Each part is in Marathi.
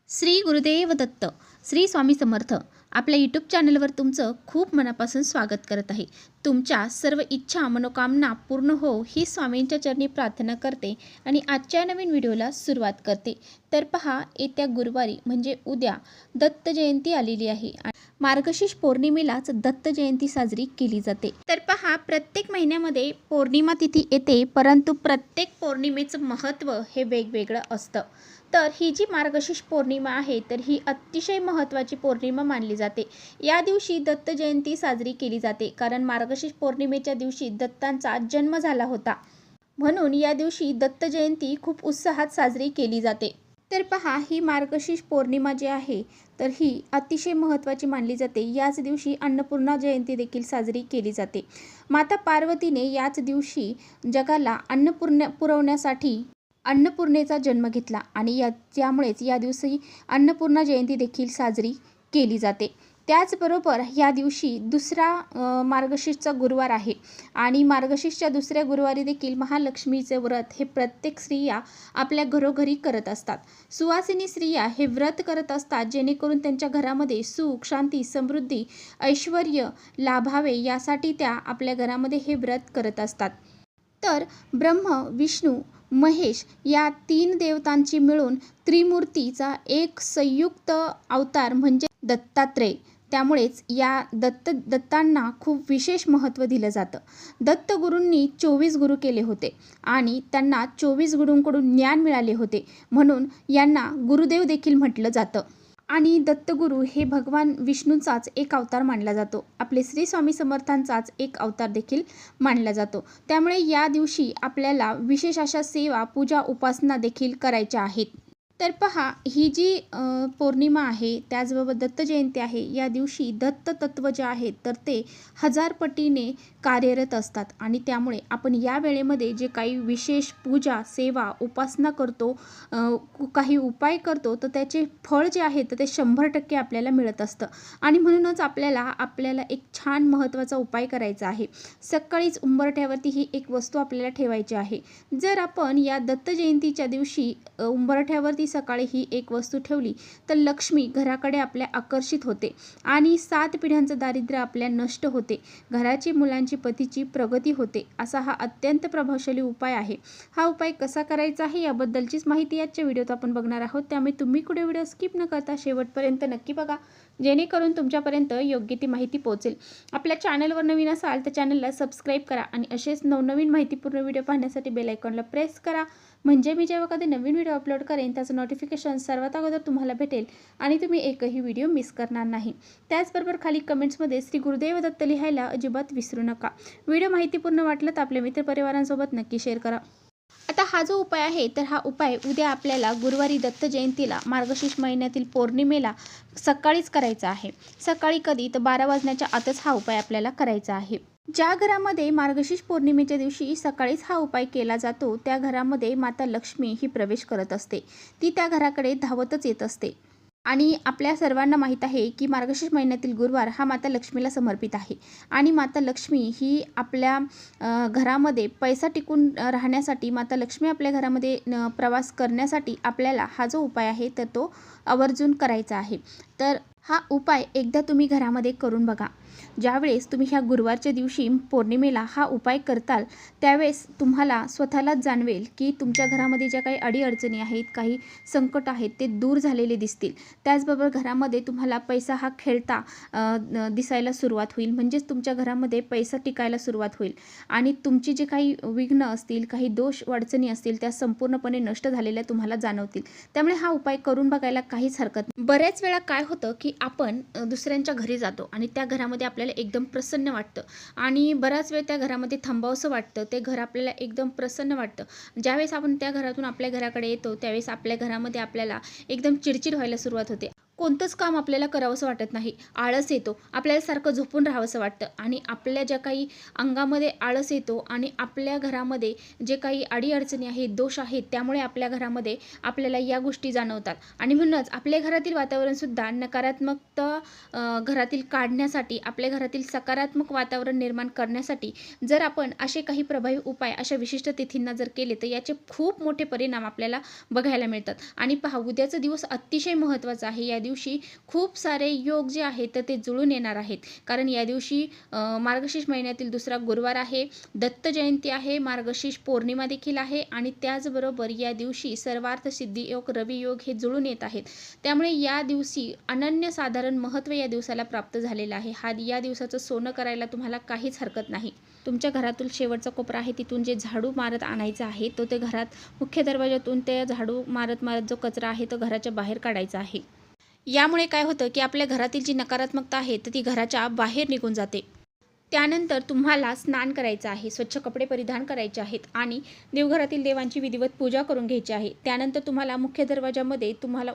श्री गुरुदेव दत्त. श्री स्वामी समर्थ. आपल्या यूट्यूब चॅनलवर तुमचं खूप मनापासून स्वागत करत आहे. तुमच्या सर्व इच्छा मनोकामना पूर्ण हो ही स्वामींच्या चरणी प्रार्थना करते आणि आजच्या नवीन व्हिडिओला सुरुवात करते. तर पहा, येत्या गुरुवारी म्हणजे उद्या दत्त जयंती आलेली आहे. मार्गशीर्ष पौर्णिमेलाच दत्त जयंती साजरी केली जाते. तर पहा, प्रत्येक महिन्यामध्ये पौर्णिमा तिथी येते, परंतु प्रत्येक पौर्णिमेचं महत्त्व हे वेगवेगळं असतं. तर ही जी मार्गशीर्ष पौर्णिमा आहे तर ही अतिशय महत्त्वाची पौर्णिमा मानली जाते. या दिवशी दत्त जयंती साजरी केली जाते, कारण मार्गशीर्ष पौर्णिमेच्या दिवशी दत्तांचा जन्म झाला होता. म्हणून या दिवशी दत्त जयंती खूप उत्साहात साजरी केली जाते. तर पहा, ही मार्गशीर्ष पौर्णिमा जी आहे तर ही अतिशय महत्त्वाची मानली जाते. याच दिवशी अन्नपूर्णा जयंती देखील साजरी केली जाते. माता पार्वतीने याच दिवशी जगाला पुरवण्यासाठी अन्नपूर्णेचा जन्म घेतला आणि त्यामुळेच या दिवशी अन्नपूर्णा जयंती देखील साजरी केली जाते. त्याचबरोबर या दिवशी दुसरा मार्गशीर्षचा गुरुवार आहे आणि मार्गशीर्षच्या दुसऱ्या गुरुवारी देखील महालक्ष्मीचे व्रत हे प्रत्येक स्त्रिया आपल्या घरोघरी करत असतात. सुवासिनी स्त्रिया हे व्रत करत असतात, जेणेकरून त्यांच्या घरामध्ये सुख, शांती, समृद्धी, ऐश्वर लाभावे यासाठी त्या आपल्या घरामध्ये हे व्रत करत असतात. तर ब्रह्म, विष्णू, महेश या 3 देवतांची मिळून त्रिमूर्तीचा एक संयुक्त अवतार म्हणजे दत्तात्रेय. त्यामुळेच या दत्तांना खूप विशेष महत्त्व दिलं जातं. दत्तगुरूंनी 24 गुरु केले होते आणि त्यांना 24 गुरूंकडून ज्ञान मिळाले होते, म्हणून यांना गुरुदेव देखील म्हटलं जातं. आणि दत्तगुरू हे भगवान विष्णूंचाच एक अवतार मानला जातो. आपले श्री स्वामी समर्थांचाच एक अवतार देखील मानला जातो. त्यामुळे या दिवशी आपल्याला विशेष अशा सेवा, पूजा, उपासना देखील करायच्या आहेत. तर पहा, ही जी पौर्णिमा आहे त्याचबरोबर दत्त जयंती आहे. या दिवशी दत्त तत्व जे आहे तर ते 1000 पटीने कार्यरत असतात आणि त्यामुळे आपण या वेळेमध्ये जे काही विशेष पूजा, सेवा, उपासना करतो, काही उपाय करतो, तर त्याचे फळ जे आहे तर ते 100% आपल्याला मिळत असतं. आणि म्हणूनच आपल्याला एक छान महत्त्वाचा उपाय करायचा आहे. सकाळीच उंबरठ्यावरती ही एक वस्तू आपल्याला ठेवायची आहे. जर आपण या दत्त जयंतीच्या दिवशी उंबरठ्यावरती सकाळी ही एक वस्तू ठेवली तर लक्ष्मी घराकडे आपल्या आकर्षित होते आणि 7 पिढ्यांचं दारिद्र्य आपल्या नष्ट होते. घराची, मुलांची, पतीची प्रगती होते. असा हा अत्यंत प्रभावशाली उपाय आहे. हा उपाय कसा करायचा आहे याबद्दलचीच माहिती आजच्या व्हिडिओत आपण बघणार आहोत. त्यामुळे तुम्ही कुठे व्हिडिओ स्किप न करता शेवटपर्यंत नक्की बघा, जेणेकरून तुमच्यापर्यंत योग्य ती माहिती पोहोचेल. आपल्या चॅनलवर नवीन असाल तर चॅनलला सबस्क्राईब करा आणि असेच नवनवीन माहितीपूर्ण व्हिडिओ पाहण्यासाठी बेल आयकॉनला प्रेस करा, म्हणजे मी जेव्हा कधी नवीन व्हिडिओ अपलोड करेन त्याचं नोटिफिकेशन सर्वात अगोदर तुम्हाला भेटेल आणि तुम्ही एकही व्हिडिओ मिस करणार नाही. त्याचबरोबर खाली कमेंट्समध्ये श्री गुरुदेव दत्त लिहायला अजिबात विसरू नका. व्हिडिओ माहितीपूर्ण वाटलं तर आपल्या मित्रपरिवारांसोबत नक्की शेअर करा. आता हा जो उपाय आहे तर हा उपाय उद्या आपल्याला गुरुवारी दत्त जयंतीला मार्गशीर्ष महिन्यातील पौर्णिमेला सकाळीच करायचा आहे. सकाळी कधी तर 12 वाजण्याच्या आतच हा उपाय आपल्याला करायचा आहे. ज्या घरामध्ये मार्गशीर्ष पौर्णिमेच्या दिवशी सकाळीच हा उपाय केला जातो त्या घरामध्ये माता लक्ष्मी ही प्रवेश करत असते. ती त्या घराकडे धावतच येत असते. आणि आपल्या सर्वांना माहीत आहे की मार्गशीर्ष महिन्यातील गुरुवार हा माता लक्ष्मीला समर्पित आहे आणि माता लक्ष्मी ही आपल्या घरामध्ये पैसा टिकून राहण्यासाठी, माता लक्ष्मी आपल्या घरामध्ये प्रवास करण्यासाठी आपल्याला हा जो उपाय आहे तर तो आवर्जून करायचा आहे. तर हा उपाय एकदा तुम्ही घरामध्ये करून बघा. ज्यावेळेस तुम्ही ह्या गुरुवारच्या दिवशी पौर्णिमेला हा उपाय करताल त्यावेळेस तुम्हाला स्वतःलाच जाणवेल की तुमच्या घरामध्ये ज्या काही अडीअडचणी आहेत, काही संकट आहेत ते दूर झालेले दिसतील. त्याचबरोबर घरामध्ये तुम्हाला पैसा हा खेळता दिसायला सुरुवात होईल, म्हणजेच तुमच्या घरामध्ये पैसा टिकायला सुरुवात होईल आणि तुमची जे काही विघ्न असतील, काही दोष अडचणी असतील त्या संपूर्णपणे नष्ट झालेल्या तुम्हाला जाणवतील. त्यामुळे हा उपाय करून बघायला काहीच हरकत नाही. बऱ्याच वेळा काय होतं की आपण दुसऱ्यांच्या घरी जातो आणि त्या घरामध्ये आपल्याला एकदम प्रसन्न वाटतं आणि बराच वेळ त्या घरामध्ये थांबावंसं वाटतं. ते घर आपल्याला एकदम प्रसन्न वाटतं. ज्यावेळेस आपण त्या घरातून आपल्या घराकडे येतो त्यावेळेस आपल्या घरामध्ये आपल्याला एकदम चिडचिड व्हायला सुरुवात होते. कोणतंच काम आपल्याला करावंसं वाटत नाही. आळस येतो. आपल्याला सारखं झोपून राहावंसं वाटतं आणि आपल्या ज्या काही अंगामध्ये आळस येतो आणि आपल्या घरामध्ये जे काही अडी-अडचणी आहेत, दोष आहेत, त्यामुळे आपल्या घरामध्ये आपल्याला या गोष्टी जाणवतात आणि म्हणूनच आपल्या घरातील वातावरणसुद्धा नकारात्मकता घरातील काढण्यासाठी, आपल्या घरातील सकारात्मक वातावरण निर्माण करण्यासाठी जर आपण असे काही प्रभावी उपाय अशा विशिष्ट तिथींना जर केले, तर याचे खूप मोठे परिणाम आपल्याला बघायला मिळतात. आणि पहा, उद्याचा दिवस अतिशय महत्त्वाचा आहे. या दिवशी खूप सारे योग जे आहेत तर ते जुळून येणार आहेत. कारण या दिवशी मार्गशीर्ष महिन्यातील दुसरा गुरुवार आहे, दत्त जयंती आहे, मार्गशीर्ष पौर्णिमा देखील आहे आणि त्याचबरोबर या दिवशी सर्वार्थ सिद्धी योग, रवी योग हे जुळून येत आहेत. त्यामुळे या दिवशी अनन्यसाधारण महत्त्व या दिवसाला प्राप्त झालेलं आहे. या दिवसाचं सोनं करायला तुम्हाला काहीच हरकत नाही. तुमच्या घरातील शेवटचा कोपरा आहे तिथून जे झाडू मारत आणायचं आहे, तो ते घरात मुख्य दरवाजातून ते झाडू मारत मारत जो कचरा आहे तो घराच्या बाहेर काढायचा आहे. यामुळे काय होतं की आपल्या घरातील जी नकारात्मकता आहे तर ती घराच्या बाहेर निघून जाते. त्यानंतर तुम्हाला स्नान करायचं आहे, स्वच्छ कपडे परिधान करायचे आहेत आणि देवघरातील देवांची विधिवत पूजा करून घ्यायची आहे. त्यानंतर तुम्हाला मुख्य दरवाजामध्ये तुम्हाला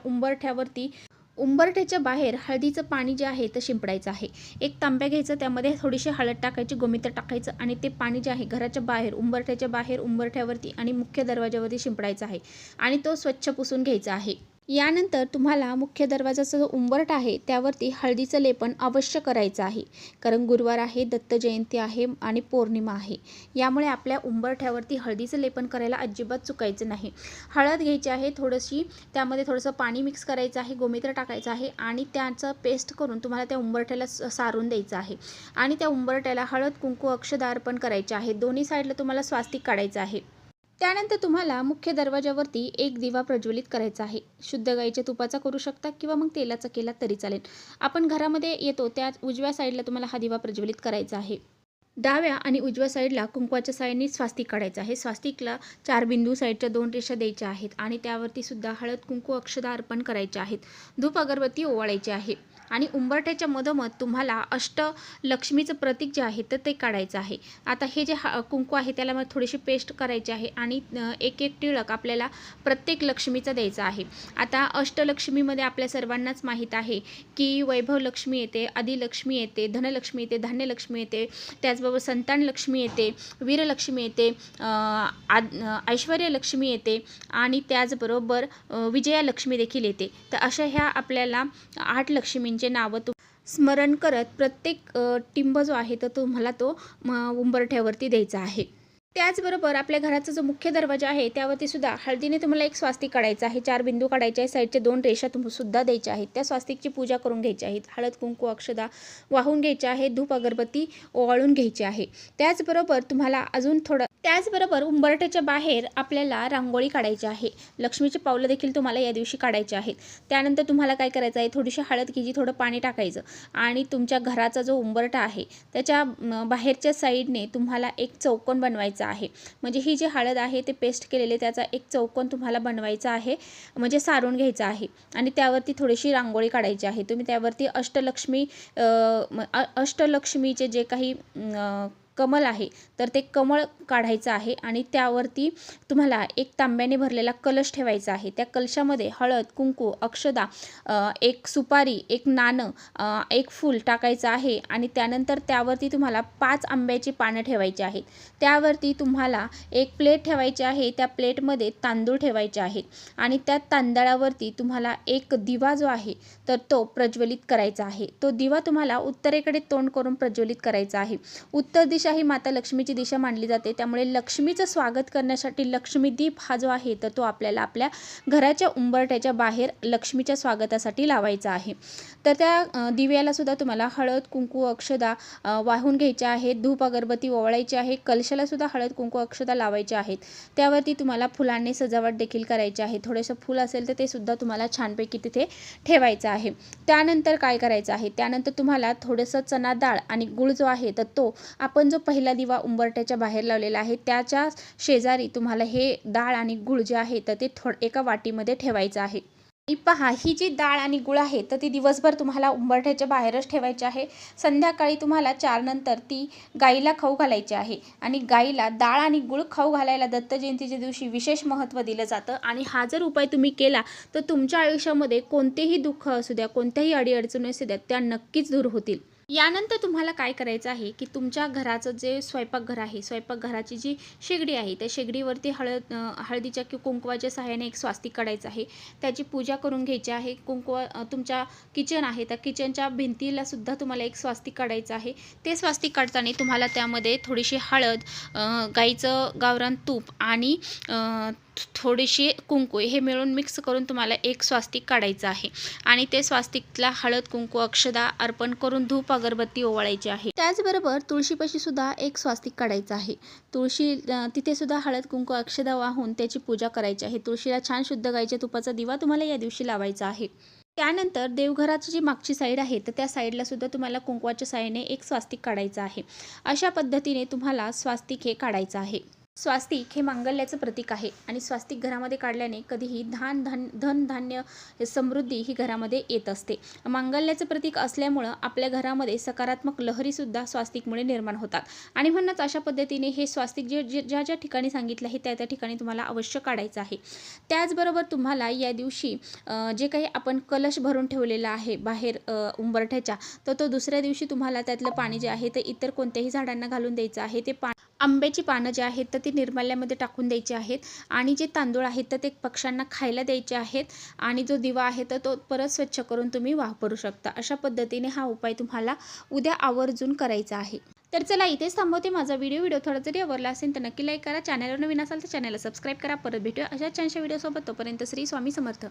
उंबरठ्याच्या बाहेर हळदीचं पाणी जे आहे ते शिंपडायचं आहे. एक तांब्या घ्यायचं, त्यामध्ये थोडीशी हळद टाकायची, गोमित्र टाकायचं आणि ते पाणी जे आहे घराच्या बाहेर, उंबरठ्याच्या बाहेर, उंबरठ्यावरती आणि मुख्य दरवाजावरती शिंपडायचं आहे आणि तो स्वच्छ पुसून घ्यायचा आहे. यानंतर तुम्हाला मुख्य दरवाजाचा जो उंबरठा आहे त्यावरती हळदीचं लेपन अवश्य करायचं आहे. कारण गुरुवार आहे, दत्त जयंती आहे आणि पौर्णिमा आहे. यामुळे आपल्या उंबरठ्यावरती हळदीचं लेपन करायला अजिबात चुकायचं नाही. हळद घ्यायची आहे थोडीशी, त्यामध्ये थोडंसं पाणी मिक्स करायचं आहे, गोमित्र टाकायचं आहे आणि त्याचं पेस्ट करून तुम्हाला त्या उंबरठ्याला सारून द्यायचं आहे आणि त्या उंबरठ्याला हळद, कुंकू, अक्षता अर्पण करायचे आहे. दोन्ही साईडला तुम्हाला स्वास्तिक काढायचं आहे. त्यानंतर तुम्हाला मुख्य दरवाजावरती एक दिवा प्रज्वलित करायचा आहे. शुद्ध गाईच्या तुपाचा करू शकता किंवा मग तेलाचा केला तरी चालेल. आपण घरामध्ये येतो त्या उजव्या साईडला तुम्हाला हा दिवा प्रज्वलित करायचा आहे. डाव्या आणि उजव्या साईडला कुंकवाच्या साहाय्याने स्वास्तिक काढायचं आहे. स्वास्तिकला 4 बिंदू, साईडच्या 2 रेषा द्यायच्या आहेत आणि त्यावरती सुद्धा हळद, कुंकू, अक्षता अर्पण करायचे आहेत. धूप अगरबत्ती ओवाळायची आहे आणि उंबरठ्याच्या मधोमध तुम्हाला अष्टलक्ष्मीचं प्रतीक जे आहे तर ते काढायचं आहे. आता हे जे कुंकू आहे त्याला मग थोडीशी पेस्ट करायची आहे आणि एक एक टिळक आपल्याला प्रत्येक लक्ष्मीचा द्यायचा आहे. आता अष्टलक्ष्मीमध्ये आपल्या सर्वांनाच माहीत आहे की वैभव लक्ष्मी येते, आदिलक्ष्मी येते, धनलक्ष्मी येते, धान्यलक्ष्मी येते, त्याचबरोबर संतान लक्ष्मी येते, वीरलक्ष्मी येते, ऐश्वर्यलक्ष्मी येते आणि त्याचबरोबर विजयालक्ष्मी देखील येते. तर अशा ह्या आपल्याला 8 लक्ष्मींचे नावं स्मरण करत प्रत्येक टिंब जो आहे तर तुम्हाला तो उंबरठ्यावरती द्यायचा आहे. त्याचबरोबर आपल्या घराचा जो मुख्य दरवाजा आहे त्यावरती सुद्धा हळदीने तुम्हाला एक स्वास्तिक काढायचं आहे. 4 बिंदू काढायचे आहे, साईडचे 2 रेषा सुद्धा द्यायच्या आहेत. त्या स्वास्तिकची पूजा करून घ्यायची आहे. हळद, कुंकू, अक्षता वाहून घ्यायचे आहे, धूप अगरबत्ती ओवाळून घ्यायची आहे. त्याचबरोबर उंबरठ्याच्या बाहेर आपल्याला रांगोळी काढायची आहे. लक्ष्मीचे पावलं देखील तुम्हाला या दिवशी काढायचे आहेत. त्यानंतर तुम्हाला काय करायचं आहे, थोडीशी हळद घ्यायची, थोडं पाणी टाकायचं आणि तुमच्या घराचा जो उंबरठा आहे त्याच्या बाहेरच्या साईडने तुम्हाला एक चौकोन बनवायचा आहे. म्हणजे ही जी हळद आहे ते पेस्ट केलेले त्याचा एक चौकोन तुम्हाला बनवायचा आहे, म्हणजे सारून घ्यायचा आहे आणि त्यावरती थोडीशी रांगोळी काढायची आहे. तुम्ही त्यावरती अष्टलक्ष्मीचे जे काही कमल आहे तर ते कमळ काढायचं आहे आणि त्यावरती तुम्हाला एक तांब्याने भरलेला कलश ठेवायचा आहे. त्या कलशामध्ये हळद, कुंकू, अक्षता, एक सुपारी, एक नाणं, एक फूल टाकायचं आहे आणि त्यानंतर त्यावरती तुम्हाला 5 आंब्याची पानं ठेवायची आहेत. त्यावरती तुम्हाला एक प्लेट ठेवायची आहे. त्या प्लेटमध्ये तांदूळ ठेवायचे आहेत आणि त्या तांदळावरती तुम्हाला एक दिवा जो आहे तर तो प्रज्वलित करायचा आहे. तो दिवा तुम्हाला उत्तरेकडे तोंड करून प्रज्वलित करायचा आहे. उत्तर दिशा ही माता लक्ष्मीची दिशा मानली जाते. त्यामुळे लक्ष्मीचं स्वागत करण्यासाठी लक्ष्मीदीप हा जो आहे तर तो आपल्याला आपल्या घराच्या उंबरठ्याच्या बाहेर लक्ष्मीच्या स्वागतासाठी लावायचा आहे. तर त्या दिव्याला सुद्धा तुम्हाला हळद, कुंकू, अक्षता वाहून घ्यायच्या आहेत, धूप अगरबत्ती ओवाळायची आहे, कलशाला सुद्धा हळद, कुंकू, अक्षता लावायचे आहेत. त्यावरती तुम्हाला फुलांनी सजावट देखील करायची आहे. थोडंसं फूल असेल तर ते सुद्धा तुम्हाला छानपैकी तिथे ठेवायचं आहे. त्यानंतर काय करायचं आहे, त्यानंतर तुम्हाला थोडंसं चणा डाळ आणि गूळ जो आहे तर तो आपण जो पहिला दिवा उंबरठ्याच्या बाहेर लावलेला आहे त्याच्या शेजारी तुम्हाला हे डाळ आणि गूळ जे आहे तर ते एका वाटीमध्ये ठेवायचं आहे. पहा, ही जी डाळ आणि गूळ आहे तर ती दिवसभर तुम्हाला उंबरठ्याच्या बाहेरच ठेवायची आहे. संध्याकाळी तुम्हाला 4 नंतर ती गाईला खाऊ घालायची आहे. आणि गाईला डाळ आणि गूळ खाऊ घालायला दत्त जयंतीच्या दिवशी विशेष महत्त्व दिलं जातं. आणि हा जर उपाय तुम्ही केला तर तुमच्या आयुष्यामध्ये कोणतेही दुःख असू द्या, कोणत्याही अडीअडचणी असू द्या, त्या नक्कीच दूर होतील. यानंतर तुम्हाला काय करायचं आहे की तुमच्या घराचं जे स्वयंपाकघर आहे, स्वयंपाकघराची जी शेगडी आहे, त्या शेगडीवरती हळदीच्या किंवा कुंकवाच्या सहाय्याने एक स्वास्तिक काढायचं आहे. त्याची पूजा करून घ्यायची आहे. तुमच्या किचन आहे, त्या किचनच्या भिंतीला सुद्धा तुम्हाला एक स्वास्तिक काढायचं आहे. ते स्वास्तिक काढताना तुम्हाला त्यामध्ये थोडीशी हळद, गाईचं गावरान तूप आणि थोडीशी कुंकू हे मिळून मिक्स करून तुम्हाला एक स्वास्तिक काढायचं आहे. आणि ते स्वास्तिकला हळद, कुंकू, अक्षदा अर्पण करून धूप अगरबत्ती ओवाळायची आहे. त्याचबरोबर तुळशीपाशी सुद्धा एक स्वास्तिक काढायचं आहे. तिथे सुद्धा हळद, कुंकू, अक्षदा वाहून त्याची पूजा करायची आहे. तुळशीला छान शुद्ध गाईच्या तुपाचा दिवा तुम्हाला या दिवशी लावायचा आहे. त्यानंतर देवघराची जी मागची साईड आहे तर त्या साईडला सुद्धा तुम्हाला कुंकवाच्या साहाय्याने एक स्वास्तिक काढायचं आहे. अशा पद्धतीने तुम्हाला स्वास्तिक हे काढायचं आहे. स्वास्तिक हे मांगल्याचं प्रतीक आहे आणि स्वास्तिक घरामध्ये काढल्याने कधीही धन धान्य समृद्धी ही घरामध्ये येत असते. मांगल्याचं प्रतीक असल्यामुळं आपल्या घरामध्ये सकारात्मक लहरीसुद्धा स्वास्तिकमुळे निर्माण होतात. आणि म्हणूनच अशा पद्धतीने हे स्वास्तिक ज्या ज्या ठिकाणी सांगितलं आहे त्या ठिकाणी तुम्हाला अवश्य काढायचं आहे. त्याचबरोबर तुम्हाला या दिवशी जे काही आपण कलश भरून ठेवलेला आहे बाहेर उंबरठ्याच्या, तर तो दुसऱ्या दिवशी तुम्हाला त्यातलं पाणी जे आहे ते इतर कोणत्याही झाडांना घालून द्यायचं आहे. ते आंब्याची पानं जी आहेत तर ती निर्माल्यामध्ये टाकून द्यायची आहेत. आणि जे तांदूळ आहेत तर ते पक्ष्यांना खायला द्यायचे आहेत. आणि जो दिवा आहे तर तो परत स्वच्छ करून तुम्ही वापरू शकता. अशा पद्धतीने हा उपाय तुम्हाला उद्या आवर्जून करायचा आहे. तर चला, इथेच थांबवते. माझा व्हिडिओ थोडा जरी आवडला असेल तर नक्की लाईक करा. चॅनलवर नवीन असाल तर चॅनलला सबस्क्राईब करा. परत भेटूया अशाच छानशा व्हिडिओसोबत. तोपर्यंत श्री स्वामी समर्थ.